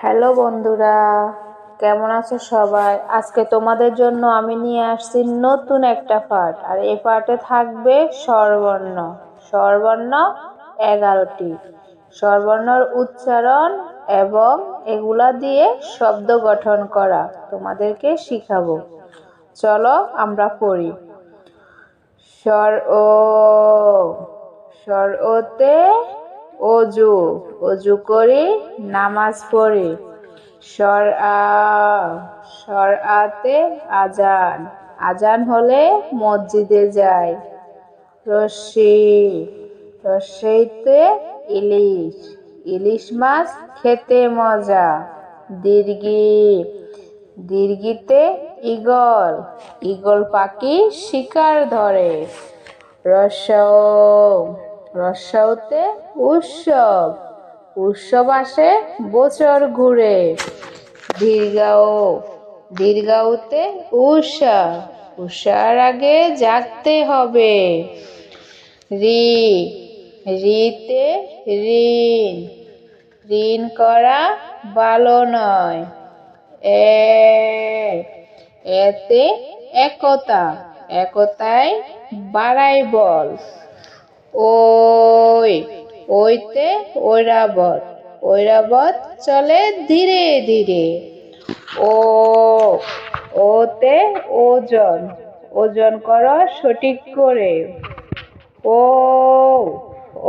Hello বন্ধুরা, কেমন আছো সবাই? আজকে তোমাদের জন্য আমি নিয়ে আসছি নতুন একটা পাঠ। আর এই পাঠে থাকবে স্বরবর্ণ। স্বরবর্ণ 11টি। স্বরবর্ণর উচ্চারণ এবং এগুলা দিয়ে শব্দ গঠন করা তোমাদেরকে শিখাবো। চলো আমরা পড়ি। স্বর ও, স্বর ওতে অজু, অজু করি নামাজ পড়ি। স্বর আ, স্বর আতে আজান, আজান হলে মসজিদে যাই। রস্যি, রস্যইতে ইলিশ, ইলিশ মাছ খেতে মজা। দীর্ঘি, দীর্ঘিতে ঈগল, ঈগল পাখি শিকার ধরে। রস্যৌ, রস্যৌতে উৎসব, উৎসব আসে বছর ঘুরে। দীর্ঘাও, দীর্ঘাউতে উষা, উষার আগে জাগতে হবে। রি, রিতে ঋণ, ঋণ করা ভালো নয়। এতে একতা, একতায় বাড়াই বল। ওই, ওইতে ঐরাবত, ঐরাবত চলে ধীরে ধীরে। ও, ওতে ওজন, ওজন করো সঠিক করে। ও,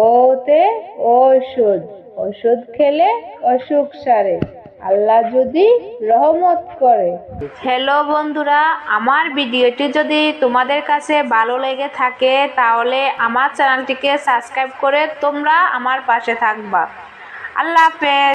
ওতে ঔষধ, ওষুধ খেলে অসুখ সারে আল্লাহ যদি রহমত করে। হ্যালো বন্ধুরা, আমার ভিডিওটি যদি তোমাদের কাছে ভালো লেগে থাকে তাহলে আমার চ্যানেলটিকে সাবস্ক্রাইব করে তোমরা আমার পাশে থাকবা। আল্লাহ হাফেজ।